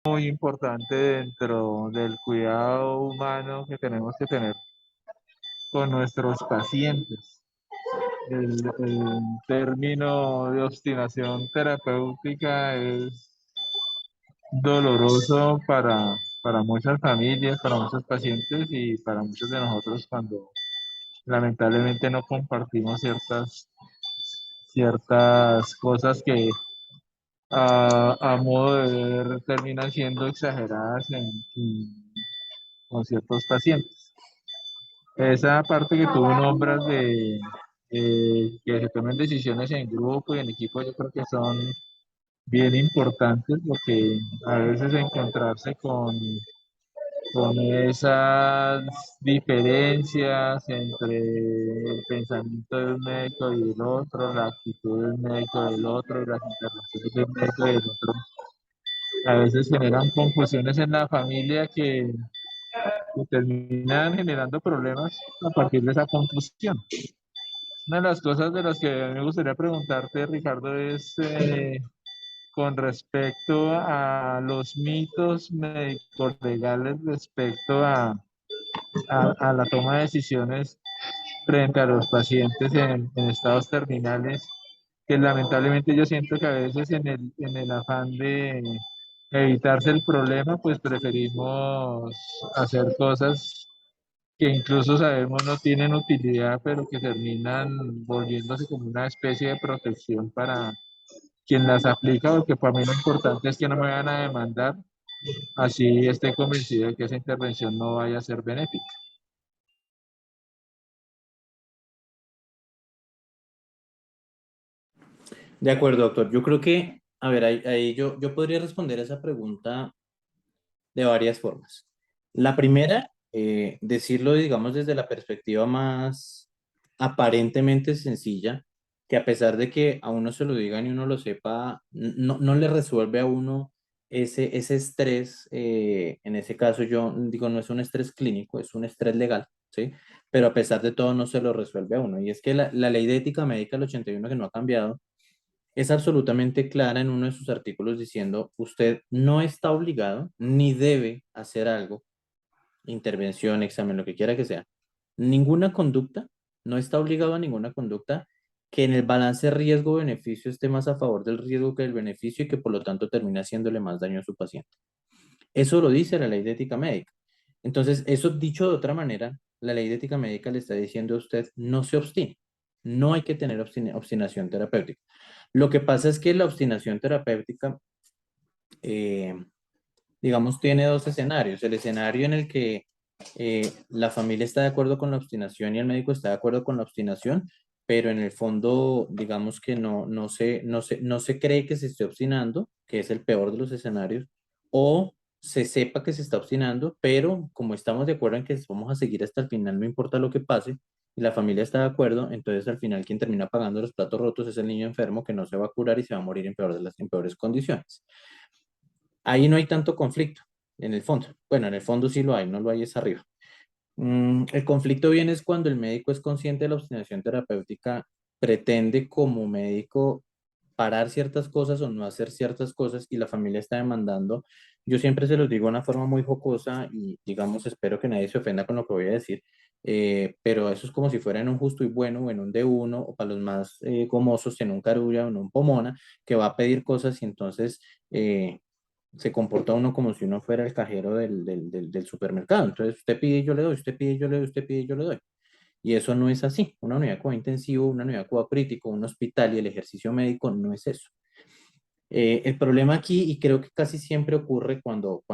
muy importante dentro del cuidado humano que tenemos que tener con nuestros pacientes. El término de obstinación terapéutica es doloroso para muchas familias, para muchos pacientes y para muchos de nosotros cuando lamentablemente no compartimos ciertas cosas que a modo de ver terminan siendo exageradas con ciertos pacientes. Esa parte que tú nombras de que se tomen decisiones en grupo y en equipo, yo creo que son bien importantes porque a veces encontrarse con esas diferencias entre el pensamiento de un médico y del otro, la actitud del médico del otro y las intervenciones del médico y del otro, a veces generan confusiones en la familia que terminan generando problemas a partir de esa confusión. Una de las cosas de las que me gustaría preguntarte, Ricardo, es con respecto a los mitos médicos legales respecto a la toma de decisiones frente a los pacientes en estados terminales, que lamentablemente yo siento que a veces en el afán de evitarse el problema, pues preferimos hacer cosas que incluso sabemos no tienen utilidad, pero que terminan volviéndose como una especie de protección para quien las aplica, porque para mí lo importante es que no me vayan a demandar, así esté convencido de que esa intervención no vaya a ser benéfica. De acuerdo, doctor. Yo creo que, a ver, ahí yo podría responder esa pregunta de varias formas. La primera, decirlo, digamos, desde la perspectiva más aparentemente sencilla, que a pesar de que a uno se lo digan y uno lo sepa, no le resuelve a uno ese estrés. En ese caso, yo digo, no es un estrés clínico, es un estrés legal, ¿sí? Pero a pesar de todo, no se lo resuelve a uno. Y es que la ley de ética médica del 81, que no ha cambiado, es absolutamente clara en uno de sus artículos diciendo, usted no está obligado ni debe hacer algo, intervención, examen, lo que quiera que sea. Ninguna conducta, no está obligado a ninguna conducta que en el balance riesgo-beneficio esté más a favor del riesgo que del beneficio y que por lo tanto termine haciéndole más daño a su paciente. Eso lo dice la ley de ética médica. Entonces, eso dicho de otra manera, la ley de ética médica le está diciendo a usted, no se obstine, no hay que tener obstinación terapéutica. Lo que pasa es que la obstinación terapéutica, eh, digamos, tiene dos escenarios. El escenario en el que la familia está de acuerdo con la obstinación y el médico está de acuerdo con la obstinación, pero en el fondo, digamos que no se cree que se esté obstinando, que es el peor de los escenarios, o se sepa que se está obstinando, pero como estamos de acuerdo en que vamos a seguir hasta el final, no importa lo que pase, y la familia está de acuerdo, entonces al final quien termina pagando los platos rotos es el niño enfermo que no se va a curar y se va a morir en peores condiciones. Ahí no hay tanto conflicto en el fondo. Bueno, en el fondo sí lo hay, no lo hay es arriba. El conflicto viene es cuando el médico es consciente de la obstinación terapéutica, pretende como médico parar ciertas cosas o no hacer ciertas cosas y la familia está demandando. Yo siempre se los digo de una forma muy jocosa y digamos, espero que nadie se ofenda con lo que voy a decir, pero eso es como si fuera en un justo y bueno o en un de uno o para los más gomosos en un carulla o en un pomona que va a pedir cosas y entonces se comporta uno como si uno fuera el cajero del supermercado. Entonces usted pide y yo le doy, usted pide y yo le doy, usted pide y yo le doy. Y eso no es así. Una unidad de cuidado intensivo, una unidad de cuidado crítico, un hospital y el ejercicio médico no es eso. El problema aquí, y creo que casi siempre ocurre cuando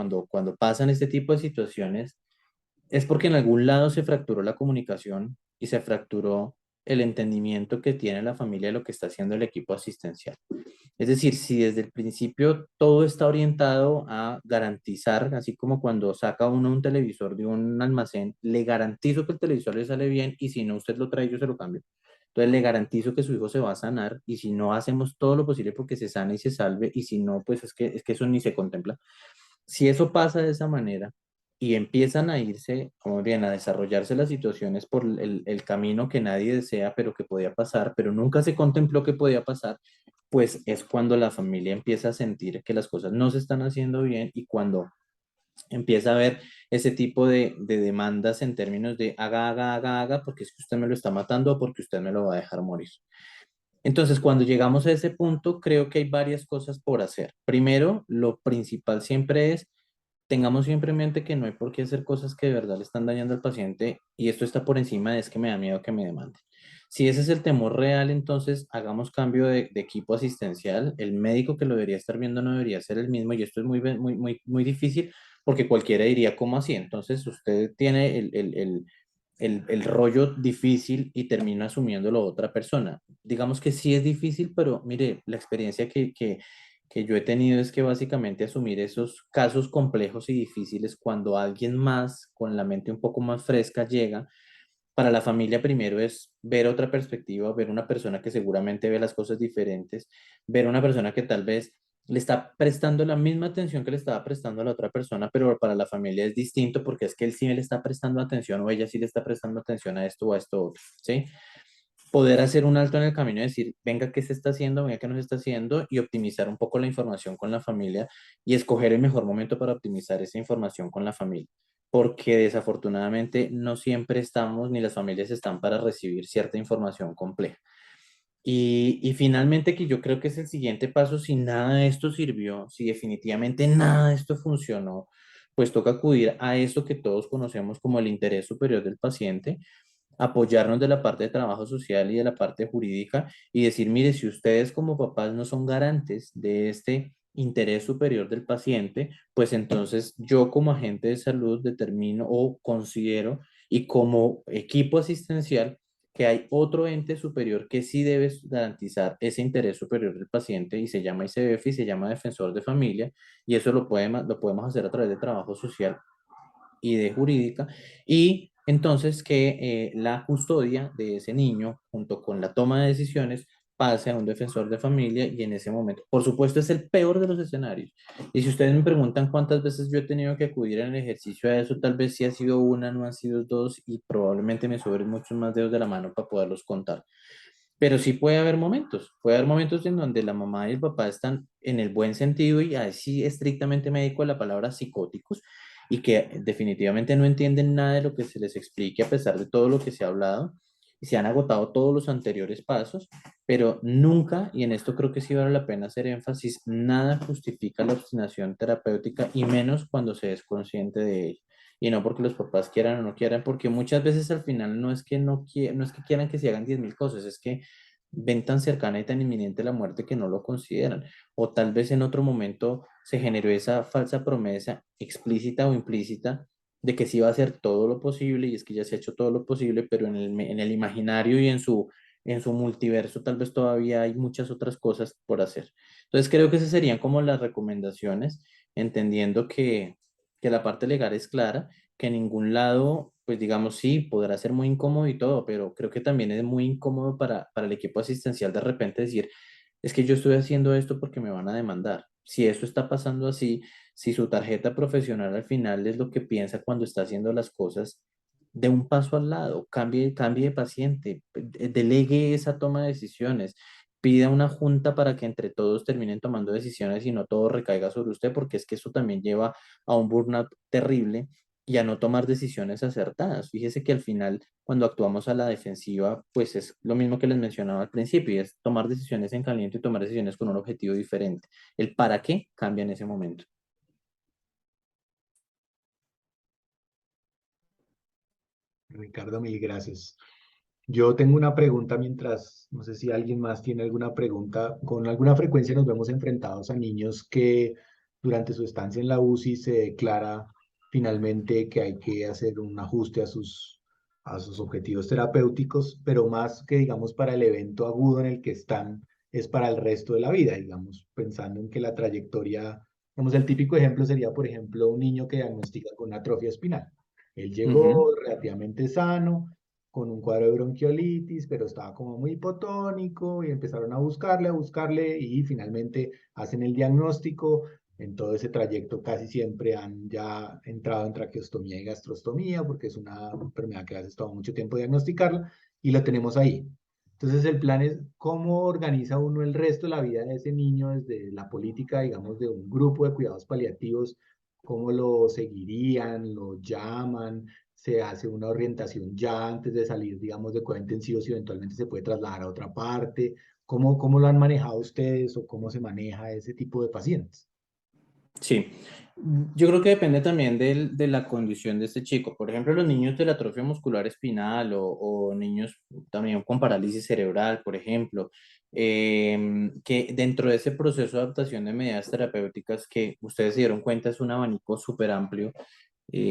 pasan este tipo de situaciones, es porque en algún lado se fracturó la comunicación y se fracturó el entendimiento que tiene la familia de lo que está haciendo el equipo asistencial. Es decir, si desde el principio todo está orientado a garantizar, así como cuando saca uno un televisor de un almacén, le garantizo que el televisor le sale bien y si no usted lo trae, yo se lo cambio. Entonces le garantizo que su hijo se va a sanar y si no hacemos todo lo posible porque se sane y se salve y si no, pues es que eso ni se contempla. Si eso pasa de esa manera y empiezan a irse, como bien, a desarrollarse las situaciones por el camino que nadie desea, pero que podía pasar, pero nunca se contempló que podía pasar, pues es cuando la familia empieza a sentir que las cosas no se están haciendo bien y cuando empieza a haber ese tipo de demandas en términos de haga, haga, haga, haga, porque es que usted me lo está matando o porque usted me lo va a dejar morir. Entonces, cuando llegamos a ese punto, creo que hay varias cosas por hacer. Primero, lo principal siempre es, tengamos siempre en mente que no hay por qué hacer cosas que de verdad le están dañando al paciente y esto está por encima de es que me da miedo que me demanden. Si ese es el temor real, entonces hagamos cambio de equipo asistencial. El médico que lo debería estar viendo no debería ser el mismo y esto es muy difícil porque cualquiera diría, ¿cómo así? Entonces usted tiene el rollo difícil y termina asumiéndolo otra persona. Digamos que sí es difícil, pero mire, la experiencia que yo he tenido es que básicamente asumir esos casos complejos y difíciles cuando alguien más con la mente un poco más fresca llega, para la familia primero es ver otra perspectiva, ver una persona que seguramente ve las cosas diferentes, ver una persona que tal vez le está prestando la misma atención que le estaba prestando a la otra persona, pero para la familia es distinto porque es que él sí le está prestando atención o ella sí le está prestando atención a esto o a esto otro, ¿sí? Poder hacer un alto en el camino y decir, venga, ¿qué se está haciendo? Venga, ¿qué no se está haciendo? Y optimizar un poco la información con la familia y escoger el mejor momento para optimizar esa información con la familia. Porque desafortunadamente no siempre estamos, ni las familias están para recibir cierta información compleja. Y finalmente, que yo creo que es el siguiente paso, si nada de esto sirvió, si definitivamente nada de esto funcionó, pues toca acudir a eso que todos conocemos como el interés superior del paciente, apoyarnos de la parte de trabajo social y de la parte jurídica y decir, mire, si ustedes como papás no son garantes de este interés superior del paciente, pues entonces yo como agente de salud determino o considero y como equipo asistencial que hay otro ente superior que sí debe garantizar ese interés superior del paciente y se llama ICBF y se llama defensor de familia y eso lo podemos hacer a través de trabajo social y de jurídica, y entonces que la custodia de ese niño, junto con la toma de decisiones, pase a un defensor de familia y en ese momento, por supuesto, es el peor de los escenarios. Y si ustedes me preguntan cuántas veces yo he tenido que acudir en el ejercicio a eso, tal vez sí ha sido una, no han sido dos y probablemente me sobren muchos más dedos de la mano para poderlos contar. Pero sí puede haber momentos en donde la mamá y el papá están en el buen sentido y así estrictamente médico de la palabra psicóticos y que definitivamente no entienden nada de lo que se les explique a pesar de todo lo que se ha hablado y se han agotado todos los anteriores pasos, pero nunca, y en esto creo que sí vale la pena hacer énfasis, nada justifica la obstinación terapéutica y menos cuando se es consciente de ella. Y no porque los papás quieran o no quieran, porque muchas veces al final no es que no es que quieran que se hagan 10.000 cosas, es que ven tan cercana y tan inminente la muerte que no lo consideran. O tal vez en otro momento se generó esa falsa promesa explícita o implícita de que sí va a hacer todo lo posible y es que ya se ha hecho todo lo posible, pero en el imaginario y en su multiverso tal vez todavía hay muchas otras cosas por hacer. Entonces creo que esas serían como las recomendaciones, entendiendo que la parte legal es clara, que en ningún lado, pues digamos, sí, podrá ser muy incómodo y todo, pero creo que también es muy incómodo para el equipo asistencial de repente decir, es que yo estoy haciendo esto porque me van a demandar. Si esto está pasando así, si su tarjeta profesional al final es lo que piensa cuando está haciendo las cosas, de un paso al lado, cambie de paciente, delegue esa toma de decisiones, pida una junta para que entre todos terminen tomando decisiones y no todo recaiga sobre usted, porque es que eso también lleva a un burnout terrible y a no tomar decisiones acertadas. Fíjese que al final, cuando actuamos a la defensiva, pues es lo mismo que les mencionaba al principio, y es tomar decisiones en caliente y tomar decisiones con un objetivo diferente. El para qué cambia en ese momento. Ricardo, mil gracias. Yo tengo una pregunta mientras, no sé si alguien más tiene alguna pregunta. Con alguna frecuencia nos vemos enfrentados a niños que durante su estancia en la UCI se declara finalmente que hay que hacer un ajuste a sus objetivos terapéuticos, pero más que, digamos, para el evento agudo en el que están, es para el resto de la vida, digamos, pensando en que la trayectoria, digamos, el típico ejemplo sería, por ejemplo, un niño que diagnostica con atrofia espinal. Él Ujú. llegó relativamente sano, con un cuadro de bronquiolitis, pero estaba como muy hipotónico y empezaron a buscarle y finalmente hacen el diagnóstico. En todo ese trayecto casi siempre han ya entrado en traqueostomía y gastrostomía porque es una enfermedad que a veces toma mucho tiempo diagnosticarla y lo tenemos ahí. Entonces el plan es cómo organiza uno el resto de la vida de ese niño desde la política, digamos, de un grupo de cuidados paliativos, cómo lo seguirían, lo llaman, se hace una orientación ya antes de salir, digamos, de cuidados intensivos y eventualmente se puede trasladar a otra parte. ¿Cómo lo han manejado ustedes o cómo se maneja ese tipo de pacientes? Sí, yo creo que depende también de la condición de este chico. Por ejemplo, los niños de la atrofia muscular espinal o niños también con parálisis cerebral, por ejemplo, que dentro de ese proceso de adaptación de medidas terapéuticas que ustedes se dieron cuenta es un abanico súper amplio.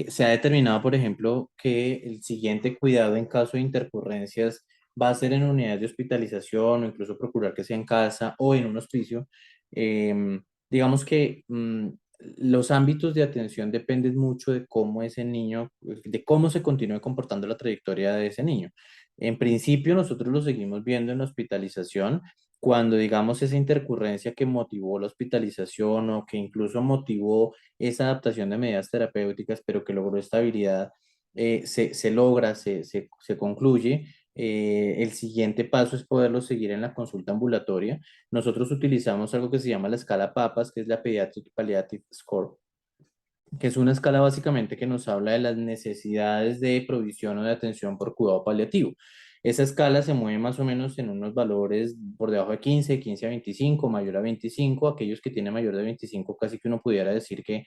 Se ha determinado, por ejemplo, que el siguiente cuidado en caso de intercurrencias va a ser en unidades de hospitalización o incluso procurar que sea en casa o en un hospicio. Digamos que los ámbitos de atención dependen mucho de cómo ese niño, de cómo se continúe comportando la trayectoria de ese niño. En principio, nosotros lo seguimos viendo en la hospitalización cuando, digamos, esa intercurrencia que motivó la hospitalización o que incluso motivó esa adaptación de medidas terapéuticas, pero que logró estabilidad, se logra, se concluye. El siguiente paso es poderlo seguir en la consulta ambulatoria. Nosotros utilizamos algo que se llama la escala PAPAS, que es la Pediatric Palliative Score, que es una escala básicamente que nos habla de las necesidades de provisión o de atención por cuidado paliativo. Esa escala se mueve más o menos en unos valores por debajo de 15, 15 a 25, mayor a 25. Aquellos que tienen mayor de 25, casi que uno pudiera decir que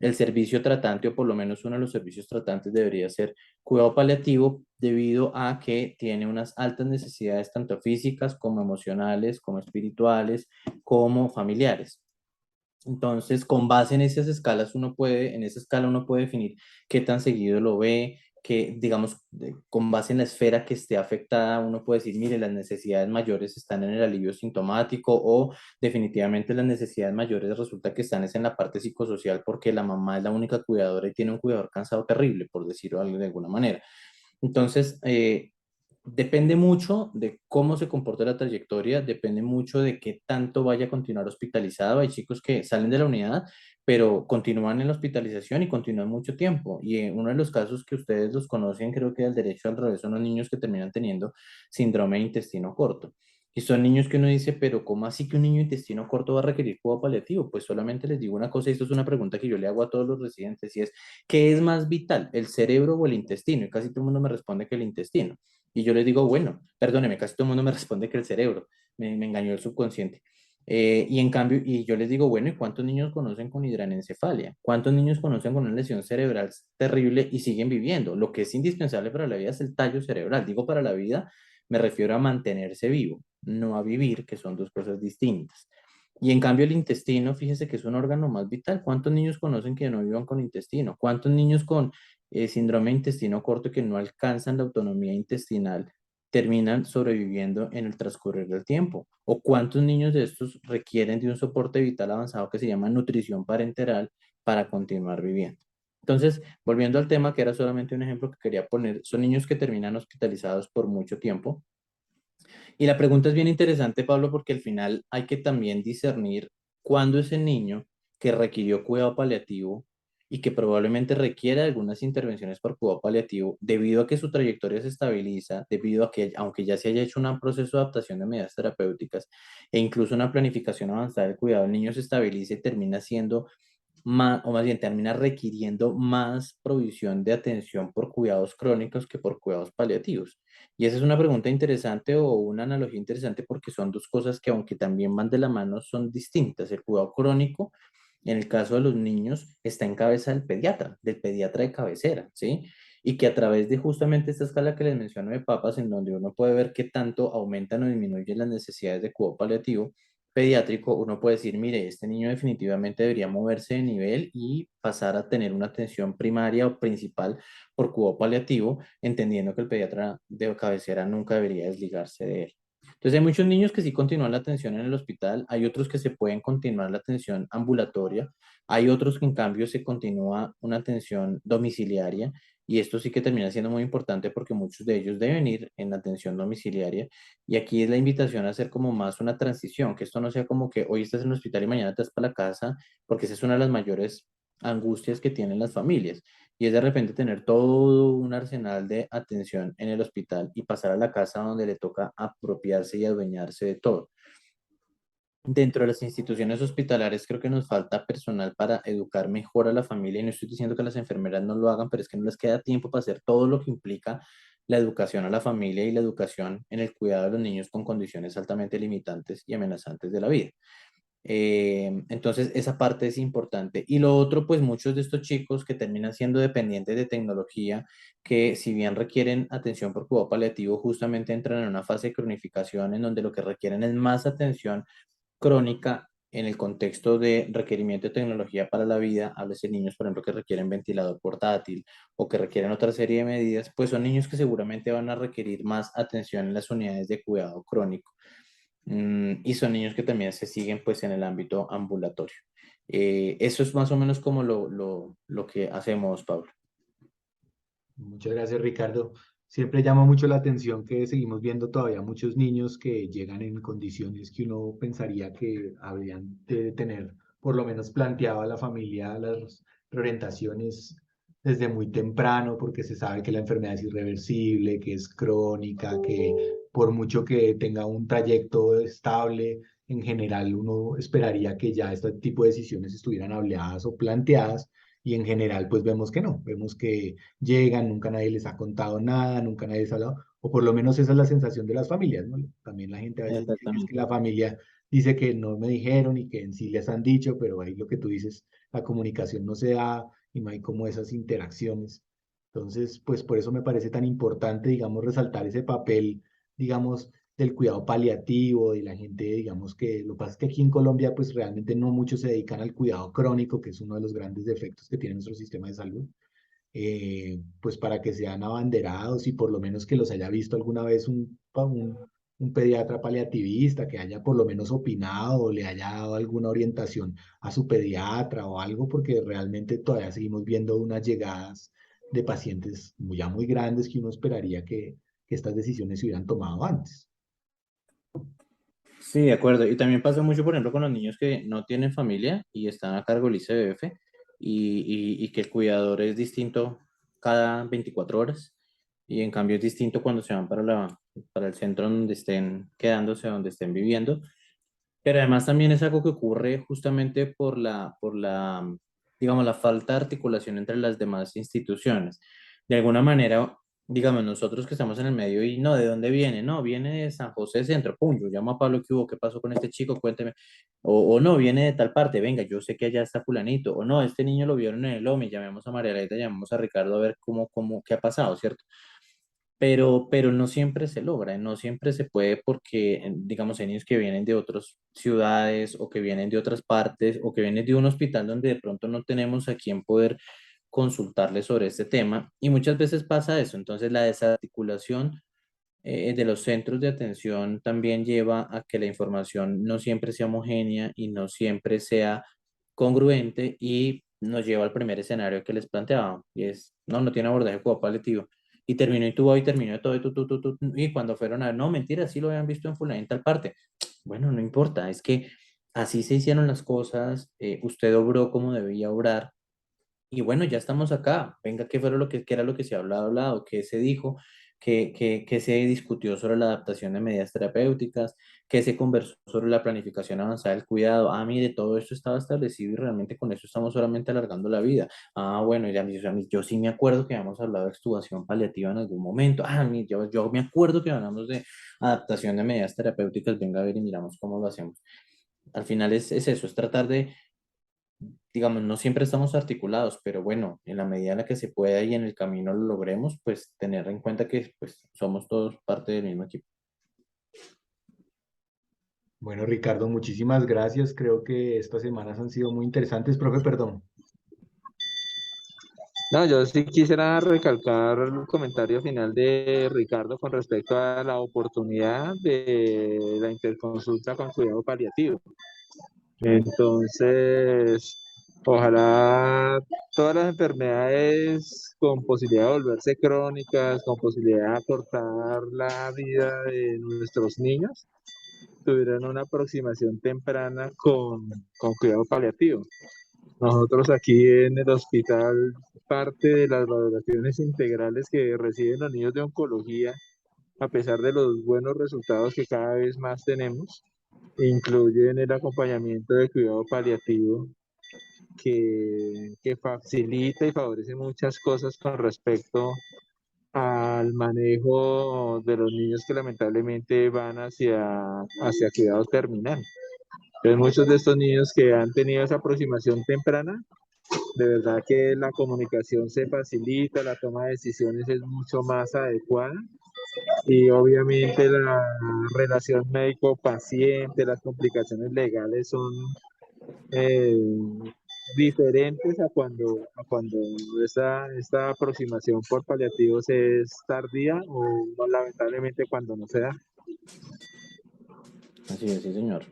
el servicio tratante, o por lo menos uno de los servicios tratantes, debería ser cuidado paliativo debido a que tiene unas altas necesidades tanto físicas como emocionales, como espirituales, como familiares. Entonces, con base en esas escalas, en esa escala uno puede definir qué tan seguido lo ve, que, digamos, con base en la esfera que esté afectada, uno puede decir, mire, las necesidades mayores están en el alivio sintomático o definitivamente las necesidades mayores resulta que están es en la parte psicosocial porque la mamá es la única cuidadora y tiene un cuidador cansado terrible, por decirlo de alguna manera. Entonces, depende mucho de cómo se comporta la trayectoria, depende mucho de qué tanto vaya a continuar hospitalizado. Hay chicos que salen de la unidad, pero continúan en la hospitalización y continúan mucho tiempo. Y uno de los casos que ustedes los conocen, creo que del derecho al revés, son los niños que terminan teniendo síndrome de intestino corto. Y son niños que uno dice, pero ¿cómo así que un niño de intestino corto va a requerir cuidado paliativo? Pues solamente les digo una cosa, y esto es una pregunta que yo le hago a todos los residentes, y es, ¿qué es más vital, el cerebro o el intestino? Y casi todo el mundo me responde que el intestino. Y yo les digo, bueno, perdóneme, casi todo el mundo me responde que el cerebro, me engañó el subconsciente. Y en cambio, y yo les digo, bueno, ¿y cuántos niños conocen con hidranencefalia? ¿Cuántos niños conocen con una lesión cerebral terrible y siguen viviendo? Lo que es indispensable para la vida es el tallo cerebral. Digo para la vida, me refiero a mantenerse vivo, no a vivir, que son dos cosas distintas. Y en cambio el intestino, fíjese que es un órgano más vital. ¿Cuántos niños conocen que no vivan con intestino? ¿Cuántos niños con síndrome de intestino corto que no alcanzan la autonomía intestinal terminan sobreviviendo en el transcurrir del tiempo? ¿O cuántos niños de estos requieren de un soporte vital avanzado que se llama nutrición parenteral para continuar viviendo? Entonces, volviendo al tema, que era solamente un ejemplo que quería poner, son niños que terminan hospitalizados por mucho tiempo. Y la pregunta es bien interesante, Pablo, porque al final hay que también discernir cuándo ese niño que requirió cuidado paliativo y que probablemente requiere algunas intervenciones por cuidado paliativo, debido a que su trayectoria se estabiliza, debido a que, aunque ya se haya hecho un proceso de adaptación de medidas terapéuticas e incluso una planificación avanzada del cuidado, el niño se estabiliza y termina siendo más, o más bien termina requiriendo más provisión de atención por cuidados crónicos que por cuidados paliativos. Y esa es una pregunta interesante o una analogía interesante porque son dos cosas que aunque también van de la mano son distintas. El cuidado crónico, en el caso de los niños, está en cabeza del pediatra de cabecera, ¿sí? Y que a través de justamente esta escala que les menciono de papas, en donde uno puede ver qué tanto aumentan o disminuyen las necesidades de cuidado paliativo, pediátrico, uno puede decir, mire, este niño definitivamente debería moverse de nivel y pasar a tener una atención primaria o principal por cuidado paliativo, entendiendo que el pediatra de cabecera nunca debería desligarse de él. Entonces hay muchos niños que sí continúan la atención en el hospital, hay otros que se pueden continuar la atención ambulatoria, hay otros que en cambio se continúa una atención domiciliaria y esto sí que termina siendo muy importante porque muchos de ellos deben ir en atención domiciliaria y aquí es la invitación a hacer como más una transición, que esto no sea como que hoy estás en el hospital y mañana te vas para la casa, porque esa es una de las mayores angustias que tienen las familias. Y es de repente tener todo un arsenal de atención en el hospital y pasar a la casa donde le toca apropiarse y adueñarse de todo. Dentro de las instituciones hospitalarias creo que nos falta personal para educar mejor a la familia y no estoy diciendo que las enfermeras no lo hagan, pero es que no les queda tiempo para hacer todo lo que implica la educación a la familia y la educación en el cuidado de los niños con condiciones altamente limitantes y amenazantes de la vida. Entonces, esa parte es importante. Y lo otro, pues muchos de estos chicos que terminan siendo dependientes de tecnología, que si bien requieren atención por cuidado paliativo, justamente entran en una fase de cronificación en donde lo que requieren es más atención crónica en el contexto de requerimiento de tecnología para la vida, háblese de niños, por ejemplo, que requieren ventilador portátil o que requieren otra serie de medidas, pues son niños que seguramente van a requerir más atención en las unidades de cuidado crónico. Y son niños que también se siguen pues en el ámbito ambulatorio. Eso es más o menos como lo que hacemos, Pablo. Muchas gracias, Ricardo. Siempre llama mucho la atención que seguimos viendo todavía muchos niños que llegan en condiciones que uno pensaría que habrían de tener por lo menos planteado a la familia las reorientaciones desde muy temprano, porque se sabe que la enfermedad es irreversible, que es crónica, que por mucho que tenga un trayecto estable, en general uno esperaría que ya este tipo de decisiones estuvieran habladas o planteadas. Y en general, pues vemos que no, vemos que llegan, nunca nadie les ha contado nada, nunca nadie les ha hablado, o por lo menos esa es la sensación de las familias, ¿no? También la gente a veces dice que es que Exactamente. la familia dice que no me dijeron y que en sí les han dicho, pero ahí lo que tú dices, la comunicación no se da y no hay como esas interacciones. Entonces, pues por eso me parece tan importante, digamos, resaltar ese papel, digamos, del cuidado paliativo, de la gente, digamos que lo que pasa es que aquí en Colombia, pues realmente no muchos se dedican al cuidado crónico, que es uno de los grandes defectos que tiene nuestro sistema de salud, pues para que sean abanderados y por lo menos que los haya visto alguna vez un pediatra paliativista, que haya por lo menos opinado o le haya dado alguna orientación a su pediatra o algo, porque realmente todavía seguimos viendo unas llegadas de pacientes ya muy grandes que uno esperaría que estas decisiones se hubieran tomado antes. Sí, de acuerdo. Y también pasa mucho, por ejemplo, con los niños que no tienen familia y están a cargo del ICBF y que el cuidador es distinto cada 24 horas y en cambio es distinto cuando se van para el centro donde estén quedándose, donde estén viviendo. Pero además también es algo que ocurre justamente digamos, la falta de articulación entre las demás instituciones. De alguna manera, digamos, nosotros que estamos en el medio y no, ¿de dónde viene? No, viene de San José Centro, pum, yo llamo a Pablo, ¿qué hubo? ¿Qué pasó con este chico? Cuénteme. O no, viene de tal parte, venga, yo sé que allá está fulanito. O no, este niño lo vieron en el OMI, llamemos a María Laida, llamemos a Ricardo a ver qué ha pasado, ¿cierto? Pero no siempre se logra, no siempre se puede porque, digamos, hay niños que vienen de otras ciudades o que vienen de otras partes o que vienen de un hospital donde de pronto no tenemos a quien poder consultarle sobre este tema y muchas veces pasa eso. Entonces, la desarticulación de los centros de atención también lleva a que la información no siempre sea homogénea y no siempre sea congruente y nos lleva al primer escenario que les planteaba, y es, no tiene abordaje paliativo. Y terminó intubado y terminó de todo, y cuando fueron a ver, no, mentira, sí lo habían visto en fulana en tal parte. Bueno, no importa, es que así se hicieron las cosas, usted obró como debía obrar, y bueno, ya estamos acá. Venga, ¿qué fue qué era lo que se hablado, qué se dijo, qué se discutió sobre la adaptación de medidas terapéuticas, qué se conversó sobre la planificación avanzada del cuidado? Ah, mire, todo esto estaba establecido y realmente con eso estamos solamente alargando la vida. Ah, bueno, yo sí me acuerdo que habíamos hablado de extubación paliativa en algún momento. Ah, mire, yo me acuerdo que hablamos de adaptación de medidas terapéuticas. Venga a ver y miramos cómo lo hacemos. Al final es eso, es tratar de digamos, no siempre estamos articulados, pero bueno, en la medida en la que se pueda y en el camino lo logremos, pues tener en cuenta que pues somos todos parte del mismo equipo. Bueno, Ricardo, muchísimas gracias. Creo que estas semanas han sido muy interesantes. Profe, perdón. No, yo sí quisiera recalcar el comentario final de Ricardo con respecto a la oportunidad de la interconsulta con cuidado paliativo. Entonces, ojalá todas las enfermedades con posibilidad de volverse crónicas, con posibilidad de acortar la vida de nuestros niños, tuvieran una aproximación temprana con cuidado paliativo. Nosotros aquí en el hospital, parte de las valoraciones integrales que reciben los niños de oncología, a pesar de los buenos resultados que cada vez más tenemos, incluyen el acompañamiento de cuidado paliativo que facilita y favorece muchas cosas con respecto al manejo de los niños que lamentablemente van hacia cuidado terminal. Entonces, muchos de estos niños que han tenido esa aproximación temprana, de verdad que la comunicación se facilita, la toma de decisiones es mucho más adecuada y obviamente la relación médico-paciente, las complicaciones legales son eh, diferentes a cuando esta aproximación por paliativos es tardía o lamentablemente cuando no se da. Así es, sí, señor.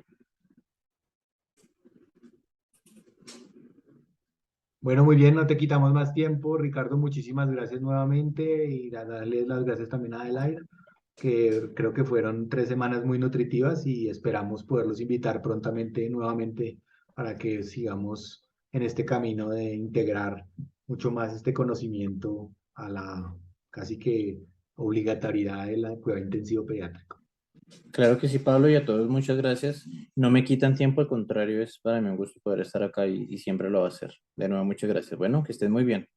Bueno, muy bien, no te quitamos más tiempo. Ricardo, muchísimas gracias nuevamente y darles las gracias también a Adelaida, que creo que fueron 3 semanas muy nutritivas y esperamos poderlos invitar prontamente nuevamente para que sigamos en este camino de integrar mucho más este conocimiento a la casi que obligatoriedad de la cuidado intensivo pediátrico. Claro que sí, Pablo, y a todos muchas gracias. No me quitan tiempo, al contrario, es para mí un gusto poder estar acá y siempre lo va a hacer. De nuevo, muchas gracias. Bueno, que estén muy bien.